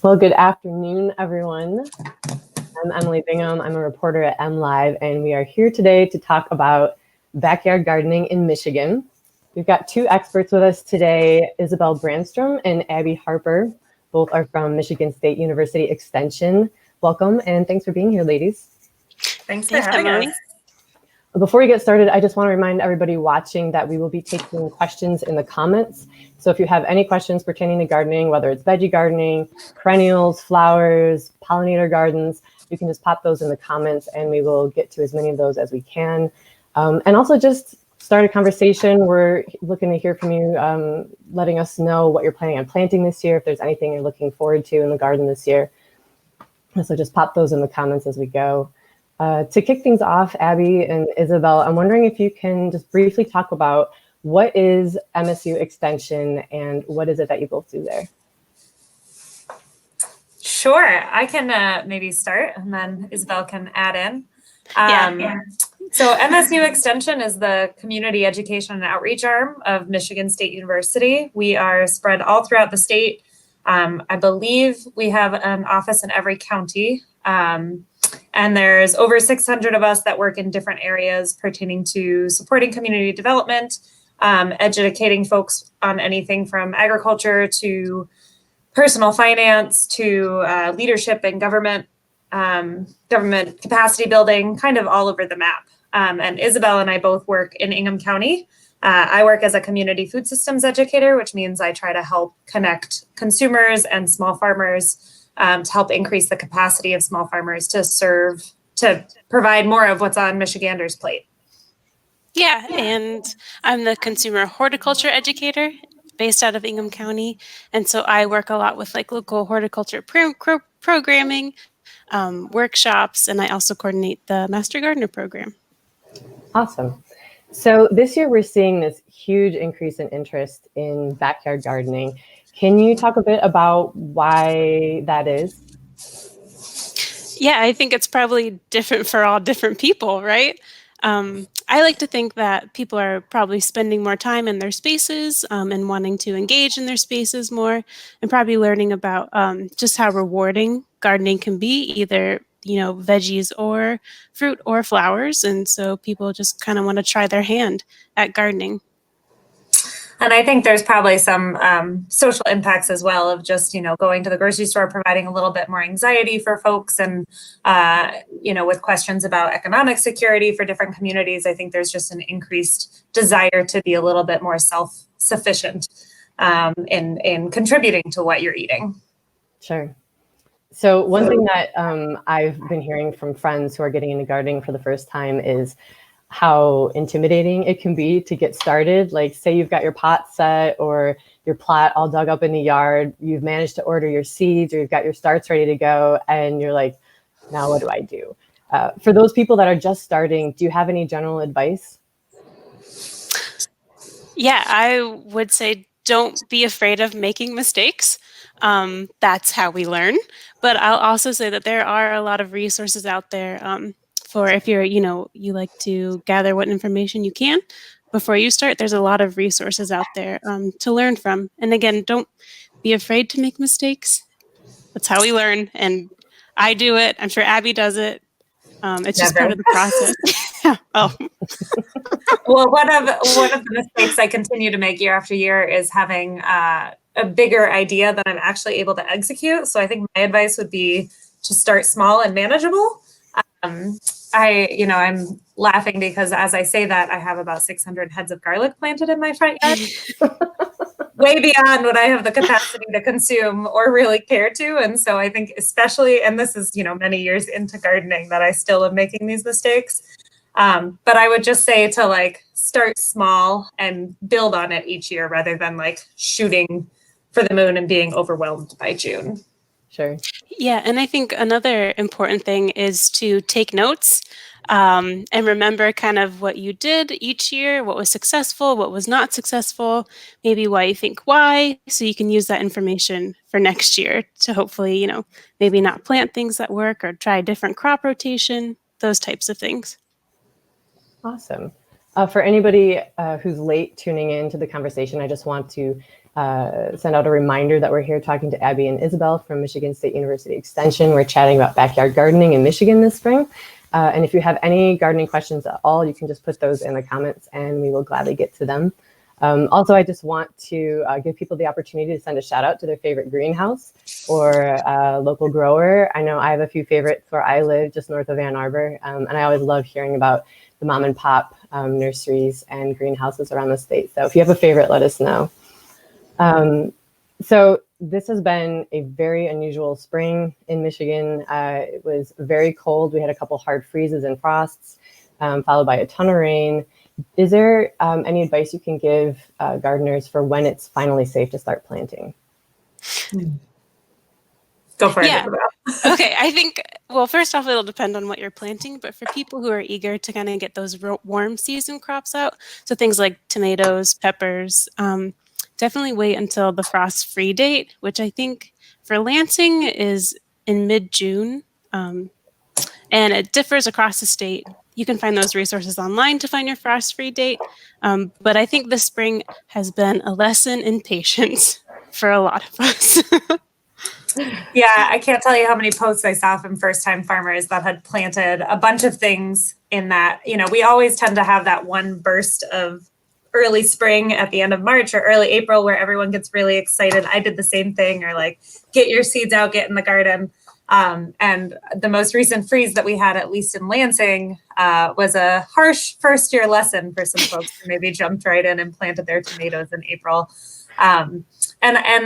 Well, good afternoon, everyone. I'm Emily Bingham. I'm a reporter at MLive, and we are here today to talk about backyard gardening in Michigan. We've got two experts with us today, Isabel Brandstrom and Abby Harper. Both are from Michigan State University Extension. Welcome, and thanks for being here, ladies. Thanks for having us. Before we get started, I just want to remind everybody watching that we will be taking questions in the comments. So if you have any questions pertaining to gardening, whether it's veggie gardening, perennials, flowers, pollinator gardens, you can just pop those in the comments and we will get to as many of those as we can. And also just start a conversation. We're looking to hear from you, letting us know what you're planning on planting this year, if there's anything you're looking forward to in the garden this year. So just pop those in the comments as we go. To kick things off, Abby and Isabel, I'm wondering if you can just briefly talk about what is MSU Extension and what is it that you both do there? Sure, I can maybe start and then Isabel can add in. So MSU Extension is the community education and outreach arm of Michigan State University. We are spread all throughout the state. I believe we have an office in every county. And there's over 600 of us that work in different areas pertaining to supporting community development, educating folks on anything from agriculture to personal finance to leadership and government capacity building, kind of all over the map. And Isabel and I both work in Ingham County. I work as a community food systems educator, which means I try to help connect consumers and small farmers to help increase the capacity of small farmers to provide more of what's on Michiganders' plate. Yeah, and I'm the consumer horticulture educator based out of Ingham County. And so I work a lot with like local horticulture programming, workshops, and I also coordinate the Master Gardener program. Awesome. So this year we're seeing this huge increase in interest in backyard gardening. Can you talk a bit about why that is? Yeah, I think it's probably different for all different people, right? I like to think that people are probably spending more time in their spaces and wanting to engage in their spaces more and probably learning about just how rewarding gardening can be, either, veggies or fruit or flowers. And so people just kind of want to try their hand at gardening. And I think there's probably some social impacts as well of just, going to the grocery store, providing a little bit more anxiety for folks. And, with questions about economic security for different communities, I think there's just an increased desire to be a little bit more self-sufficient in contributing to what you're eating. Sure. So one thing that I've been hearing from friends who are getting into gardening for the first time is how intimidating it can be to get started. Like, say you've got your pot set or your plot all dug up in the yard, you've managed to order your seeds or you've got your starts ready to go, and you're like, now what do I do? For those people that are just starting, do you have any general advice? Yeah, I would say don't be afraid of making mistakes. That's how we learn. But I'll also say that there are a lot of resources out there for if you're, you like to gather what information you can before you start. There's a lot of resources out there to learn from. And again, don't be afraid to make mistakes. That's how we learn. And I do it. I'm sure Abby does it. It's just part of the process. Oh. Well, one of the mistakes I continue to make year after year is having a bigger idea that I'm actually able to execute. So I think my advice would be to start small and manageable. I'm laughing because as I say that, I have about 600 heads of garlic planted in my front yard, way beyond what I have the capacity to consume or really care to. And so I think especially, and this is, many years into gardening that I still am making these mistakes. But I would just say to start small and build on it each year rather than shooting for the moon and being overwhelmed by June. Sure. Yeah, and I think another important thing is to take notes and remember kind of what you did each year, what was successful, what was not successful, maybe why you think why, so you can use that information for next year to hopefully, maybe not plant things that work or try a different crop rotation, those types of things. Awesome. For anybody who's late tuning into the conversation, I just want to send out a reminder that we're here talking to Abby and Isabel from Michigan State University Extension. We're chatting about backyard gardening in Michigan this spring. And if you have any gardening questions at all, you can just put those in the comments and we will gladly get to them. Also, I just want to give people the opportunity to send a shout out to their favorite greenhouse or local grower. I know I have a few favorites where I live just north of Ann Arbor. And I always love hearing about the mom and pop nurseries and greenhouses around the state. So if you have a favorite, let us know. So this has been a very unusual spring in Michigan. It was very cold. We had a couple hard freezes and frosts, followed by a ton of rain. Is there any advice you can give gardeners for when it's finally safe to start planting? Go for it. Yeah. Okay, I think, well, first off, it'll depend on what you're planting, but for people who are eager to kind of get those warm season crops out, so things like tomatoes, peppers, definitely wait until the frost-free date, which I think for Lansing is in mid-June, and it differs across the state. You can find those resources online to find your frost-free date, but I think this spring has been a lesson in patience for a lot of us. Yeah, I can't tell you how many posts I saw from first-time farmers that had planted a bunch of things in that, we always tend to have that one burst of early spring at the end of March or early April where everyone gets really excited. I did the same thing, or like, get your seeds out, get in the garden. And the most recent freeze that we had, at least in Lansing, was a harsh first-year lesson for some folks who maybe jumped right in and planted their tomatoes in April. And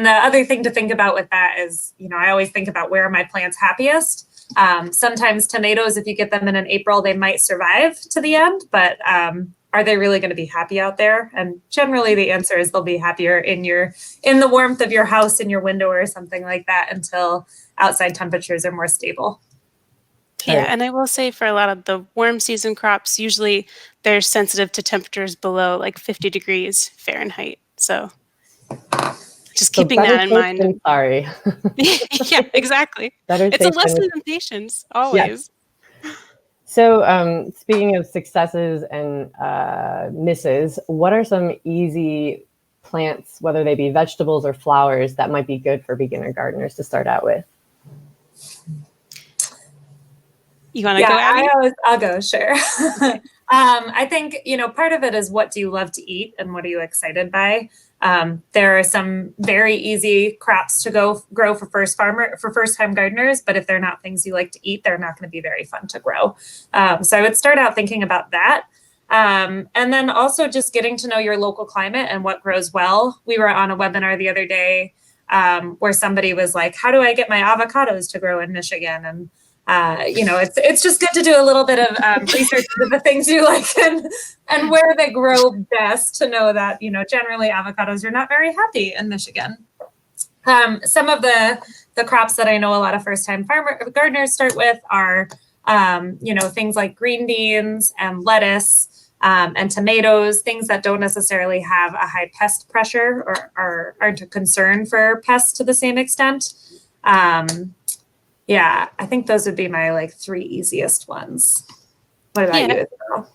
the other thing to think about with that is, I always think about where are my plants happiest. Sometimes tomatoes, if you get them in April, they might survive to the end, but are they really going to be happy out there? And generally the answer is they'll be happier in the warmth of your house, in your window or something like that, until outside temperatures are more stable. Yeah, and I will say for a lot of the warm season crops, usually they're sensitive to temperatures below like 50 degrees Fahrenheit. So just keeping that in mind. Sorry. Yeah, exactly. It's a lesson in patience, always. Yes. So speaking of successes and misses, what are some easy plants, whether they be vegetables or flowers, that might be good for beginner gardeners to start out with? You want to go, Abby? I'll go, sure. I think, part of it is, what do you love to eat and what are you excited by? There are some very easy crops to grow for first-time gardeners, but if they're not things you like to eat, they're not going to be very fun to grow. So I would start out thinking about that. And then also just getting to know your local climate and what grows well. We were on a webinar the other day where somebody was like, how do I get my avocados to grow in Michigan? And it's just good to do a little bit of research into the things you like and where they grow best, to know that, generally avocados are not very happy in Michigan. Some of the crops that I know a lot of first-time gardeners start with are, things like green beans and lettuce and tomatoes, things that don't necessarily have a high pest pressure or aren't a concern for pests to the same extent. Yeah, I think those would be my three easiest ones. What about you, Isabel?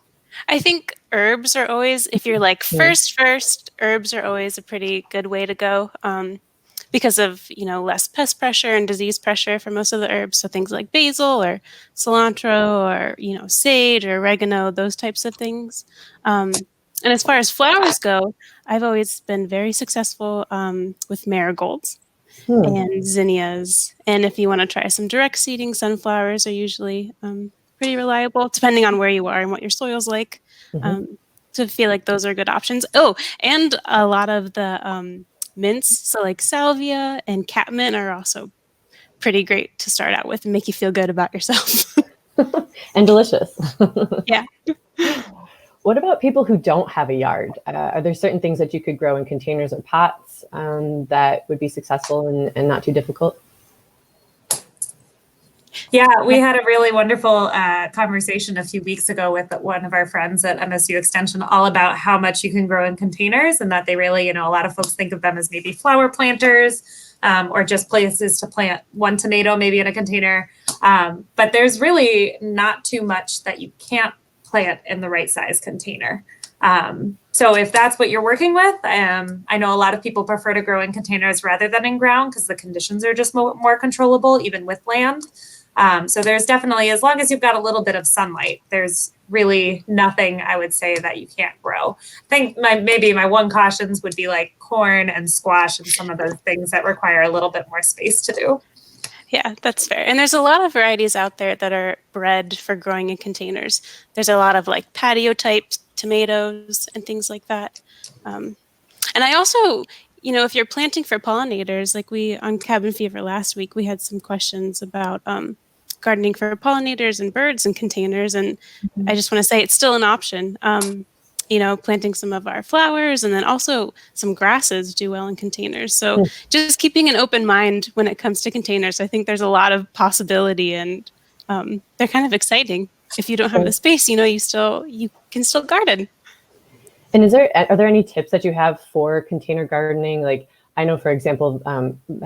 I think herbs are always, if you're first, herbs are always a pretty good way to go because of, less pest pressure and disease pressure for most of the herbs. So things like basil or cilantro or, sage or oregano, those types of things. And as far as flowers go, I've always been very successful with marigolds. And zinnias. And if you want to try some direct seeding, sunflowers are usually pretty reliable, depending on where you are and what your soil's like. So I feel like those are good options. Oh, and a lot of the mints, so like salvia and catmint, are also pretty great to start out with and make you feel good about yourself. And delicious. Yeah. What about people who don't have a yard? Are there certain things that you could grow in containers or pots that would be successful and not too difficult? Yeah, we had a really wonderful conversation a few weeks ago with one of our friends at MSU Extension, all about how much you can grow in containers, and that they really, a lot of folks think of them as maybe flower planters or just places to plant one tomato maybe in a container. But there's really not too much that you can't plant in the right size container. So if that's what you're working with, I know a lot of people prefer to grow in containers rather than in ground because the conditions are just more controllable, even with land. So there's definitely, as long as you've got a little bit of sunlight, there's really nothing I would say that you can't grow. I think maybe my one cautions would be like corn and squash and some of those things that require a little bit more space to do. Yeah, that's fair. And there's a lot of varieties out there that are bred for growing in containers. There's a lot of like patio type tomatoes and things like that. And I also, if you're planting for pollinators, like we on Cabin Fever last week, we had some questions about gardening for pollinators and birds in containers. And I just want to say it's still an option. Planting some of our flowers and then also some grasses do well in containers. So just keeping an open mind when it comes to containers. I think there's a lot of possibility and they're kind of exciting. If you don't have the space, you can still garden. And are there any tips that you have for container gardening? Like I know, for example,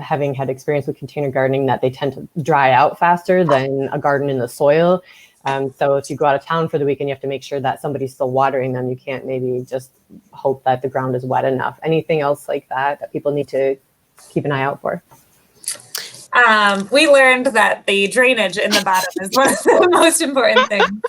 having had experience with container gardening, that they tend to dry out faster than a garden in the soil. So if you go out of town for the weekend, you have to make sure that somebody's still watering them. You can't maybe just hope that the ground is wet enough. Anything else like that people need to keep an eye out for? We learned that the drainage in the bottom is one of the most important things.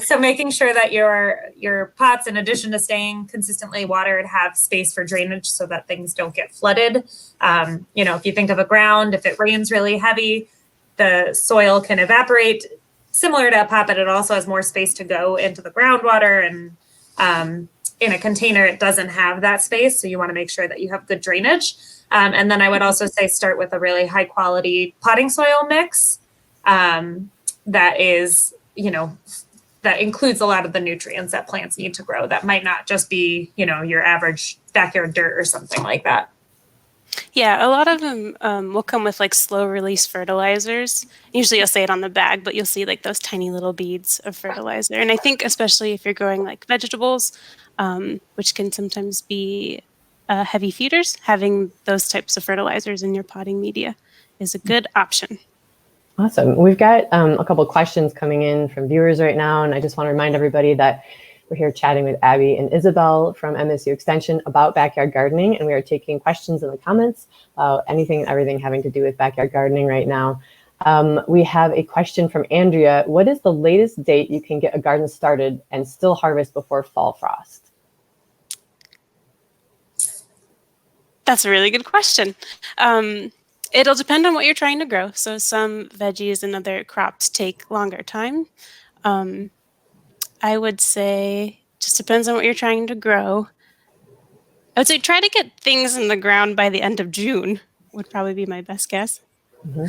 So making sure that your pots, in addition to staying consistently watered, have space for drainage so that things don't get flooded. If you think of a ground, if it rains really heavy, the soil can evaporate. Similar to a pot, but it also has more space to go into the groundwater. And in a container, it doesn't have that space. So you want to make sure that you have good drainage. And then I would also say start with a really high quality potting soil mix that is, that includes a lot of the nutrients that plants need to grow. That might not just be, your average backyard dirt or something like that. Yeah, a lot of them will come with like slow release fertilizers. Usually you'll see it on the bag, but you'll see like those tiny little beads of fertilizer. And I think especially if you're growing like vegetables, which can sometimes be heavy feeders, having those types of fertilizers in your potting media is a good option. Awesome. We've got a couple of questions coming in from viewers right now. And I just want to remind everybody that we're here chatting with Abby and Isabel from MSU Extension about backyard gardening, and we are taking questions in the comments about anything and everything having to do with backyard gardening right now. We have a question from Andrea. What is the latest date you can get a garden started and still harvest before fall frost? That's a really good question. It'll depend on what you're trying to grow. So some veggies and other crops take longer time. I would say just depends on what you're trying to grow. I would say try to get things in the ground by the end of June would probably be my best guess. Mm-hmm.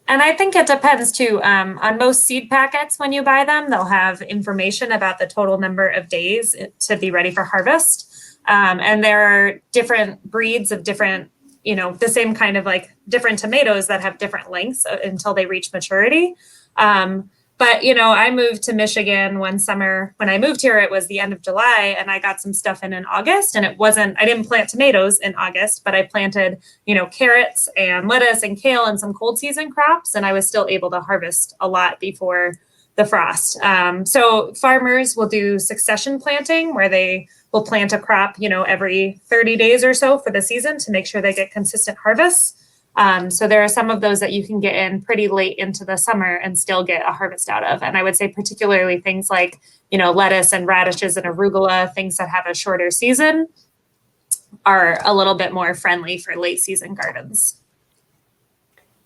And I think it depends too. On most seed packets, when you buy them, they'll have information about the total number of days to be ready for harvest. And there are different breeds of different, the same kind of like different tomatoes that have different lengths until they reach maturity. But, I moved to Michigan one summer. When I moved here, it was the end of July and I got some stuff in August, and I didn't plant tomatoes in August, but I planted, carrots and lettuce and kale and some cold season crops. And I was still able to harvest a lot before the frost. So farmers will do succession planting where they will plant a crop, every 30 days or so for the season to make sure they get consistent harvests. So there are some of those that you can get in pretty late into the summer and still get a harvest out of. And I would say particularly things like, lettuce and radishes and arugula, things that have a shorter season are a little bit more friendly for late season gardens.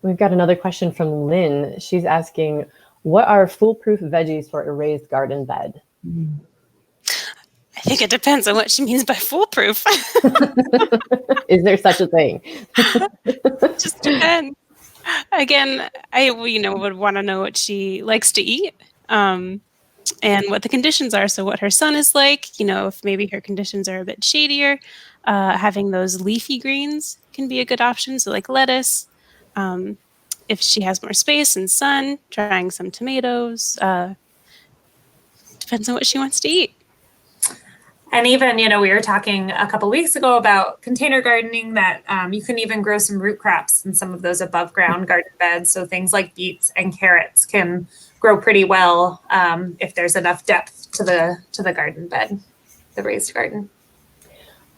We've got another question from Lynn. She's asking, what are foolproof veggies for a raised garden bed? I think it depends on what she means by foolproof. Is there such a thing? Just depends. Again, I would want to know what she likes to eat and what the conditions are. So what her sun is like, if maybe her conditions are a bit shadier, having those leafy greens can be a good option. So like lettuce. If she has more space and sun, trying some tomatoes. Depends on what she wants to eat. And even, we were talking a couple weeks ago about container gardening that you can even grow some root crops in some of those above ground garden beds. So things like beets and carrots can grow pretty well if there's enough depth to the garden bed. the raised garden.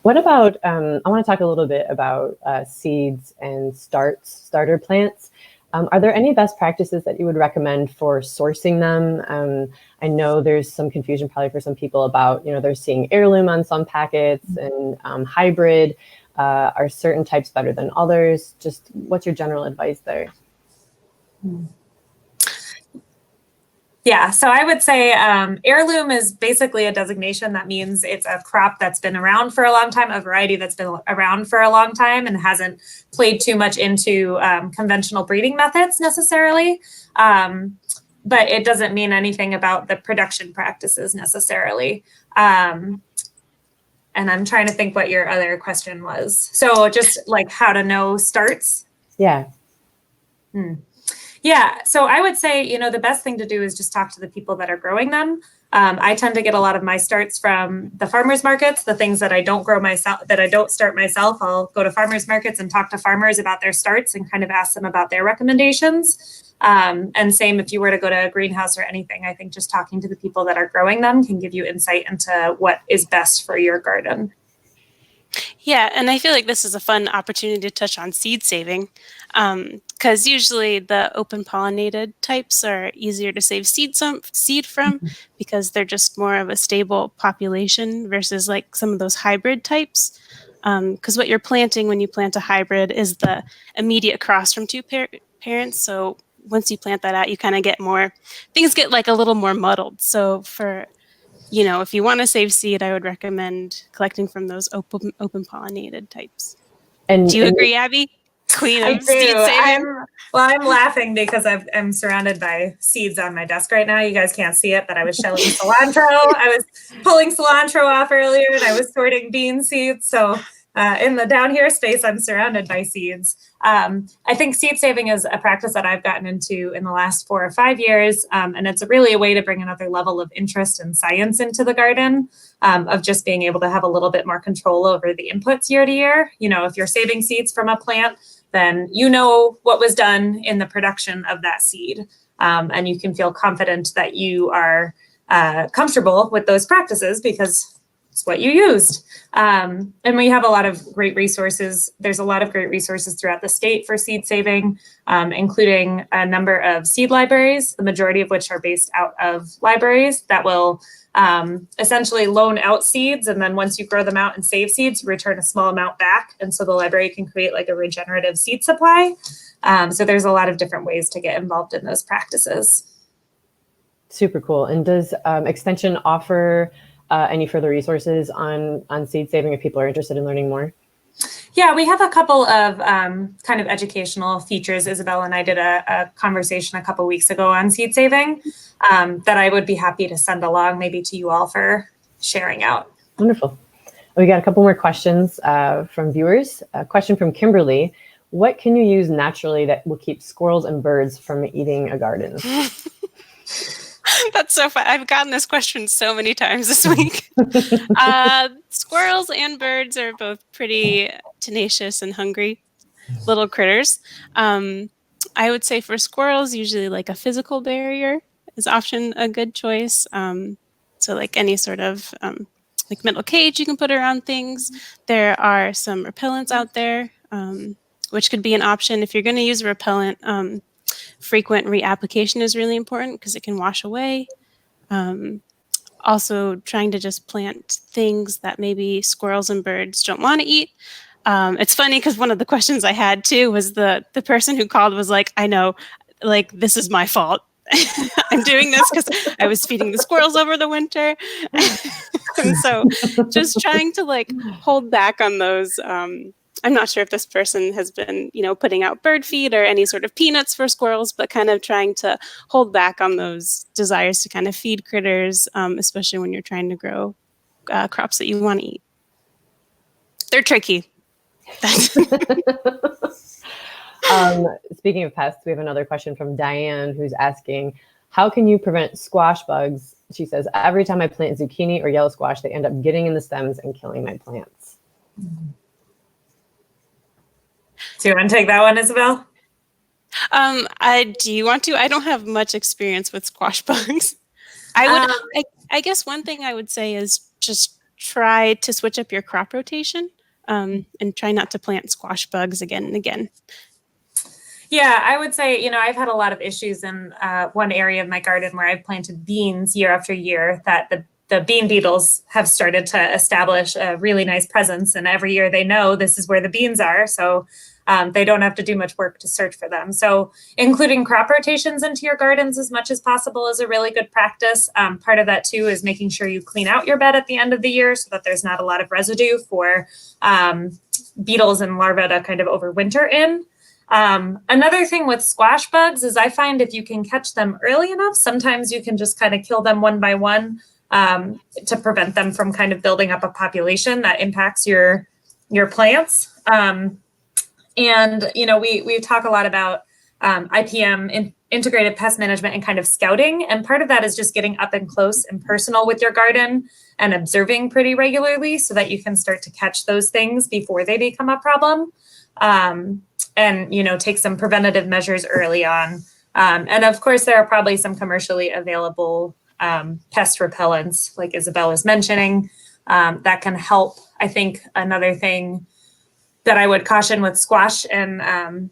What about, I want to talk a little bit about seeds and starter plants. Are there any best practices that you would recommend for sourcing them? I know there's some confusion probably for some people about, they're seeing heirloom on some packets and hybrid. Are certain types better than others? Just what's your general advice there? Yeah, so I would say heirloom is basically a designation that means it's a crop that's been around for a long time, a variety that's been around for a long time and hasn't played too much into conventional breeding methods necessarily. But it doesn't mean anything about the production practices necessarily. And I'm trying to think what your other question was. So just like how to know starts? Yeah. Yeah, so I would say, the best thing to do is just talk to the people that are growing them. I tend to get a lot of my starts from the farmers markets, the things that I don't grow myself, that I don't start myself. I'll go to farmers markets and talk to farmers about their starts and kind of ask them about their recommendations. And same if you were to go to a greenhouse or anything, I think just talking to the people that are growing them can give you insight into what is best for your garden. Yeah, and I feel like this is a fun opportunity to touch on seed saving, because usually the open pollinated types are easier to save seed from because they're just more of a stable population versus like some of those hybrid types. Because what you're planting when you plant a hybrid is the immediate cross from two parents. So once you plant that out, you kind of get things get like a little more muddled. So for if you want to save seed, I would recommend collecting from those open pollinated types. And do you agree, Abby? Queen of seed saving? I'm laughing because I'm surrounded by seeds on my desk right now. You guys can't see it, but I was shelling cilantro. I was pulling cilantro off earlier and I was sorting bean seeds. So in the down here space, I'm surrounded by seeds. I think seed saving is a practice that I've gotten into in the last 4 or 5 years. And it's really a way to bring another level of interest and science into the garden, of just being able to have a little bit more control over the inputs year to year. If you're saving seeds from a plant, then what was done in the production of that seed. And you can feel confident that you are comfortable with those practices because it's what you used. And we have a lot of great resources. There's a lot of great resources throughout the state for seed saving, including a number of seed libraries, the majority of which are based out of libraries that will essentially loan out seeds. And then once you grow them out and save seeds, you return a small amount back. And so the library can create like a regenerative seed supply. So there's a lot of different ways to get involved in those practices. Super cool. And does Extension offer any further resources on seed saving if people are interested in learning more? Yeah, we have a couple of kind of educational features. Isabel and I did a conversation a couple weeks ago on seed saving that I would be happy to send along maybe to you all for sharing out. Wonderful. We got a couple more questions from viewers. A question from Kimberly. What can you use naturally that will keep squirrels and birds from eating a garden? That's so fun. I've gotten this question so many times this week. Squirrels and birds are both pretty tenacious and hungry little critters. I would say for squirrels, usually like a physical barrier is often a good choice. So like any sort of like metal cage you can put around things. There are some repellents out there, which could be an option. If you're going to use a repellent, frequent reapplication is really important because it can wash away. Also trying to just plant things that maybe squirrels and birds don't want to eat. It's funny because one of the questions I had too was the person who called was like, I know, like, this is my fault. I'm doing this because I was feeding the squirrels over the winter. And so just trying to like hold back on those. I'm not sure if this person has been, putting out bird feed or any sort of peanuts for squirrels, but kind of trying to hold back on those desires to kind of feed critters, especially when you're trying to grow crops that you want to eat. They're tricky. Speaking of pests, we have another question from Diane who's asking, how can you prevent squash bugs? She says, every time I plant zucchini or yellow squash, they end up getting in the stems and killing my plants. Do you want to take that one, Isabel? Do you want to? I don't have much experience with squash bugs. I guess one thing I would say is just try to switch up your crop rotation and try not to plant squash bugs again and again. Yeah, I would say, I've had a lot of issues in one area of my garden where I've planted beans year after year that the bean beetles have started to establish a really nice presence. And every year they know this is where the beans are. So they don't have to do much work to search for them. So including crop rotations into your gardens as much as possible is a really good practice. Part of that too is making sure you clean out your bed at the end of the year so that there's not a lot of residue for beetles and larvae to kind of overwinter in. Another thing with squash bugs is I find if you can catch them early enough, sometimes you can just kind of kill them one by one to prevent them from kind of building up a population that impacts your plants. And, we talk a lot about IPM, integrated pest management, and kind of scouting. And part of that is just getting up and close and personal with your garden and observing pretty regularly so that you can start to catch those things before they become a problem. And, take some preventative measures early on. And of course, there are probably some commercially available pest repellents, like Isabel was mentioning, that can help. I think another thing that I would caution with squash and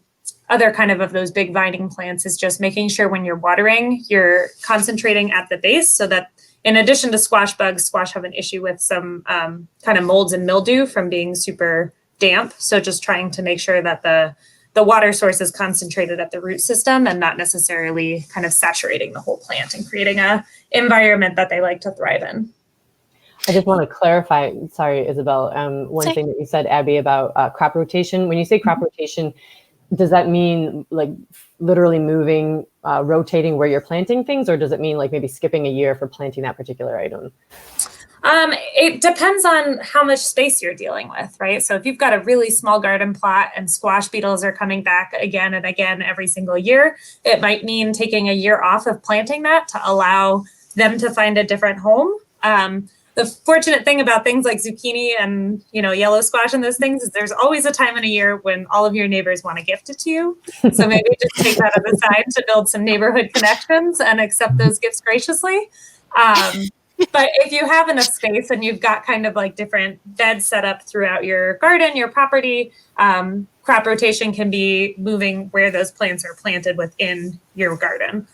other kind of those big vining plants is just making sure when you're watering, you're concentrating at the base so that in addition to squash bugs, squash have an issue with some kind of molds and mildew from being super damp. So just trying to make sure that the water source is concentrated at the root system and not necessarily kind of saturating the whole plant and creating a environment that they like to thrive in. I just want to clarify, sorry, Isabel, one thing that you said, Abby, about crop rotation. When you say crop rotation, does that mean like literally moving, rotating where you're planting things, or does it mean like maybe skipping a year for planting that particular item? It depends on how much space you're dealing with, right? So if you've got a really small garden plot and squash beetles are coming back again and again every single year, it might mean taking a year off of planting that to allow them to find a different home. The fortunate thing about things like zucchini and, yellow squash and those things is there's always a time in a year when all of your neighbors want to gift it to you. So maybe just take that on the side to build some neighborhood connections and accept those gifts graciously. But if you have enough space and you've got kind of like different beds set up throughout your garden, your property, crop rotation can be moving where those plants are planted within your garden.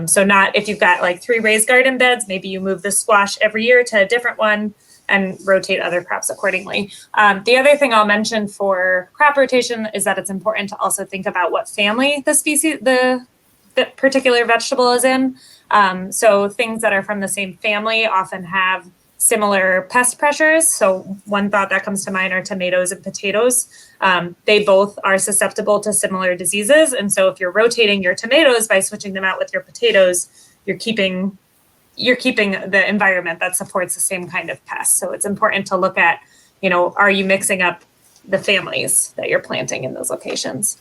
So not if you've got like 3 raised garden beds, maybe you move the squash every year to a different one and rotate other crops accordingly. The other thing I'll mention for crop rotation is that it's important to also think about what family the particular vegetable is in. So things that are from the same family often have similar pest pressures. So one thought that comes to mind are tomatoes and potatoes. They both are susceptible to similar diseases. And so if you're rotating your tomatoes by switching them out with your potatoes, you're keeping the environment that supports the same kind of pests. So it's important to look at, are you mixing up the families that you're planting in those locations?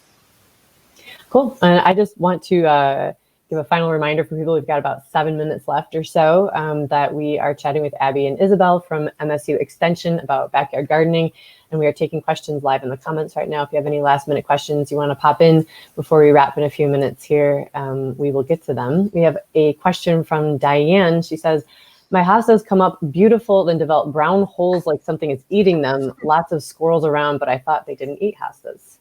Cool. I just want to give a final reminder for people. We've got about 7 minutes left or so that we are chatting with Abby and Isabel from MSU Extension about backyard gardening. And we are taking questions live in the comments right now. If you have any last minute questions you want to pop in before we wrap in a few minutes here, we will get to them. We have a question from Diane. She says, my hostas come up beautiful, then develop brown holes like something is eating them. Lots of squirrels around, but I thought they didn't eat hostas.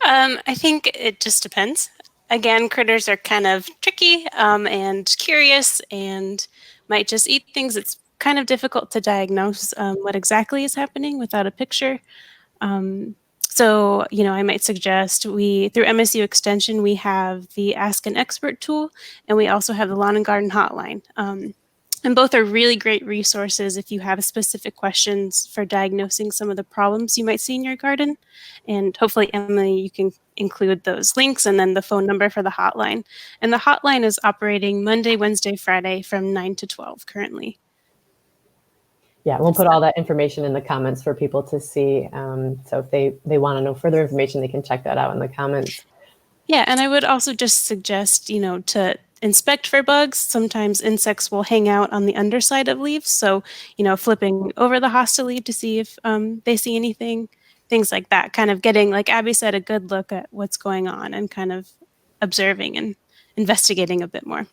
I think it just depends. Again, critters are kind of tricky and curious and might just eat things. It's kind of difficult to diagnose what exactly is happening without a picture. So, I might suggest through MSU Extension, we have the Ask an Expert tool, and we also have the Lawn and Garden Hotline. And both are really great resources if you have specific questions for diagnosing some of the problems you might see in your garden. And hopefully, Emily, you can include those links and then the phone number for the hotline. And the hotline is operating Monday, Wednesday, Friday from 9 to 12 currently. Yeah, we'll put all that information in the comments for people to see. So if they want to know further information, they can check that out in the comments. Yeah, and I would also just suggest, to inspect for bugs. Sometimes insects will hang out on the underside of leaves. So, flipping over the hosta leaf to see if they see anything, things like that. Kind of getting, like Abby said, a good look at what's going on and kind of observing and investigating a bit more.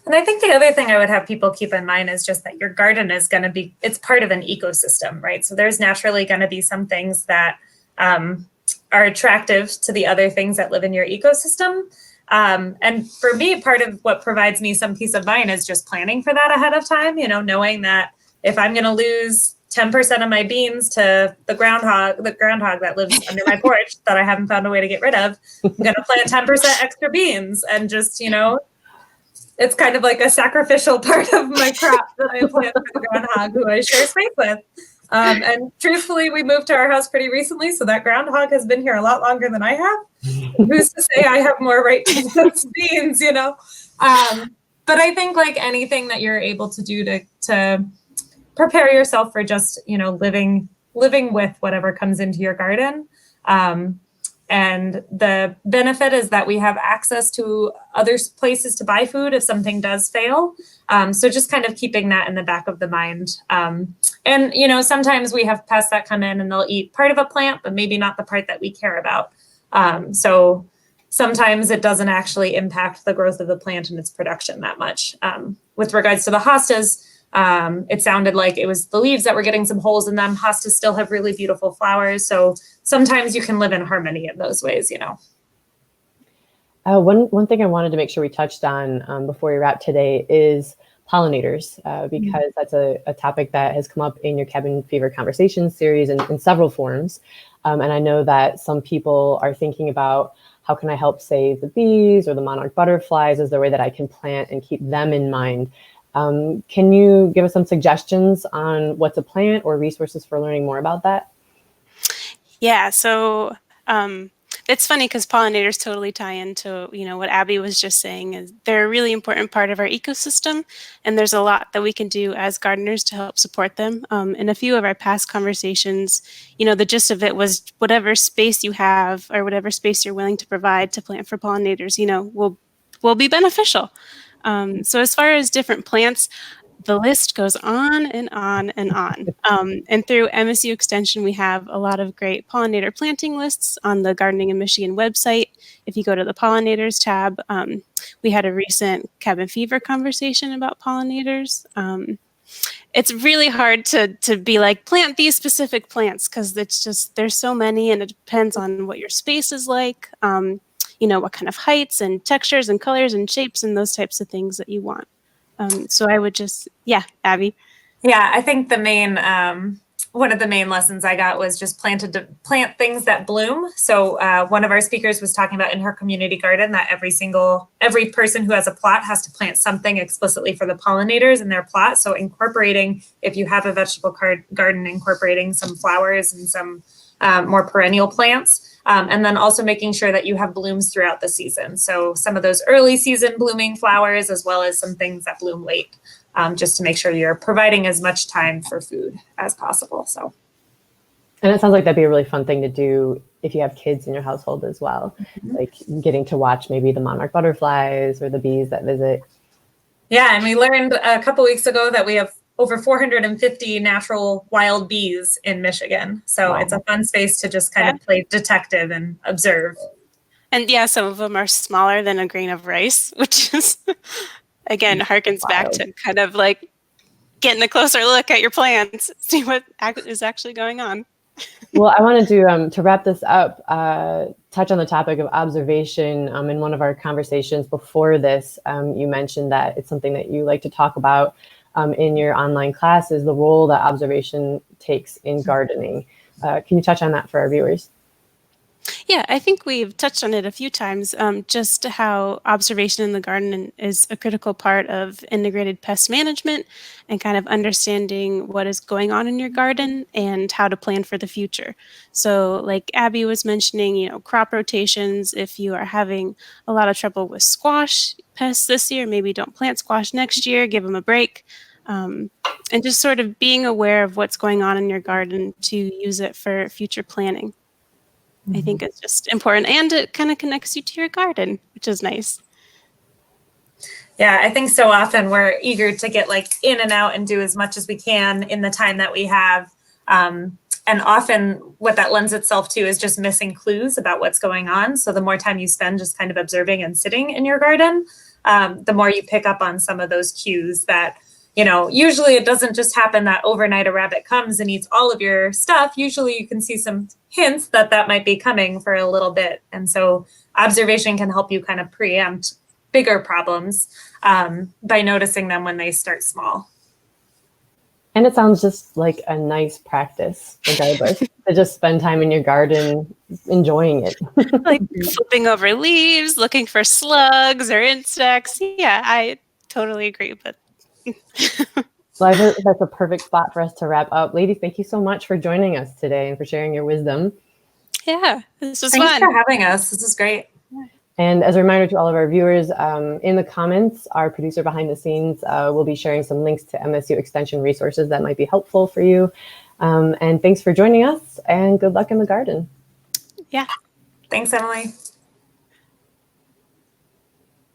And I think the other thing I would have people keep in mind is just that your garden is going to be, it's part of an ecosystem, right? So there's naturally going to be some things that are attractive to the other things that live in your ecosystem. And for me, part of what provides me some peace of mind is just planning for that ahead of time, you know, knowing that if I'm going to lose 10% of my beans to the groundhog that lives under my porch that I haven't found a way to get rid of, I'm going to plant 10% extra beans and just, you know, it's kind of like a sacrificial part of my crop that I plant for the groundhog who I share space with. And truthfully, we moved to our house pretty recently, so that groundhog has been here a lot longer than I have. Who's to say I have more right to those beans, you know? But I think like anything that you're able to do to prepare yourself for just, you know, living with whatever comes into your garden. And the benefit is that we have access to other places to buy food if something does fail. So just kind of keeping that in the back of the mind. And, you know, sometimes we have pests that come in and they'll eat part of a plant, but maybe not the part that we care about. So sometimes it doesn't actually impact the growth of the plant and its production that much. With regards to the hostas, it sounded like it was the leaves that were getting some holes in them. Hostas still have really beautiful flowers. So sometimes you can live in harmony in those ways, you know. One thing I wanted to make sure we touched on before we wrap today is pollinators, because that's a topic that has come up in your Cabin Fever Conversations series in several forms. And I know that some people are thinking about how can I help save the bees or the monarch butterflies? Is there a way that I can plant and keep them in mind? Can you give us some suggestions on what to plant or resources for learning more about that? Yeah, so it's funny because pollinators totally tie into, you know, what Abby was just saying. Is they're a really important part of our ecosystem, and there's a lot that we can do as gardeners to help support them. In a few of our past conversations, you know, the gist of it was whatever space you have or whatever space you're willing to provide to plant for pollinators, you know, will be beneficial. So as far as different plants, the list goes on and on and on. And through MSU Extension, we have a lot of great pollinator planting lists on the Gardening in Michigan website. If you go to the pollinators tab, we had a recent cabin fever conversation about pollinators. It's really hard to be like, plant these specific plants, because it's just, there's so many, and it depends on what your space is like, you know, what kind of heights and textures and colors and shapes and those types of things that you want. So I would just, yeah, Abby. Yeah, I think the main, one of the main lessons I got was just plant things that bloom. So one of our speakers was talking about in her community garden that every person who has a plot has to plant something explicitly for the pollinators in their plot. So incorporating, if you have a vegetable garden, incorporating some flowers and some more perennial plants. And then also making sure that you have blooms throughout the season. So some of those early season blooming flowers, as well as some things that bloom late, just to make sure you're providing as much time for food as possible. So, and it sounds like that'd be a really fun thing to do if you have kids in your household as well, like getting to watch maybe the monarch butterflies or the bees that visit. Yeah, and we learned a couple weeks ago that we have over 450 natural wild bees in Michigan. So It's a fun space to just kind of play detective and observe. And yeah, some of them are smaller than a grain of rice, which is, again, harkens back to kind of like getting a closer look at your plants, see what is actually going on. Well, I wanted to wrap this up, touch on the topic of observation. In one of our conversations before this, you mentioned that it's something that you like to talk about in your online classes, the role that observation takes in gardening. Can you touch on that for our viewers? Yeah, I think we've touched on it a few times, just how observation in the garden is a critical part of integrated pest management and kind of understanding what is going on in your garden and how to plan for the future. So like Abby was mentioning, you know, crop rotations. If you are having a lot of trouble with squash pests this year, maybe don't plant squash next year, give them a break. And just sort of being aware of what's going on in your garden to use it for future planning. I think it's just important, and it kind of connects you to your garden, which is nice. Yeah, I think so often we're eager to get like in and out and do as much as we can in the time that we have. And often what that lends itself to is just missing clues about what's going on. So the more time you spend just kind of observing and sitting in your garden, the more you pick up on some of those cues that, you know, usually it doesn't just happen that overnight a rabbit comes and eats all of your stuff. Usually you can see some hints that that might be coming for a little bit. And so observation can help you kind of preempt bigger problems by noticing them when they start small. And it sounds just like a nice practice, regardless, to just spend time in your garden enjoying it. Like flipping over leaves, looking for slugs or insects. Yeah, I totally agree. But So I think that's a perfect spot for us to wrap up. Ladies, thank you so much for joining us today and for sharing your wisdom. yeah, this was Thanks fun. for having us. This is great. And as a reminder to all of our viewers, in the comments, our producer behind the scenes will be sharing some links to MSU Extension resources that might be helpful for you. And thanks for joining us, and good luck in the garden. Yeah. Thanks, Emily.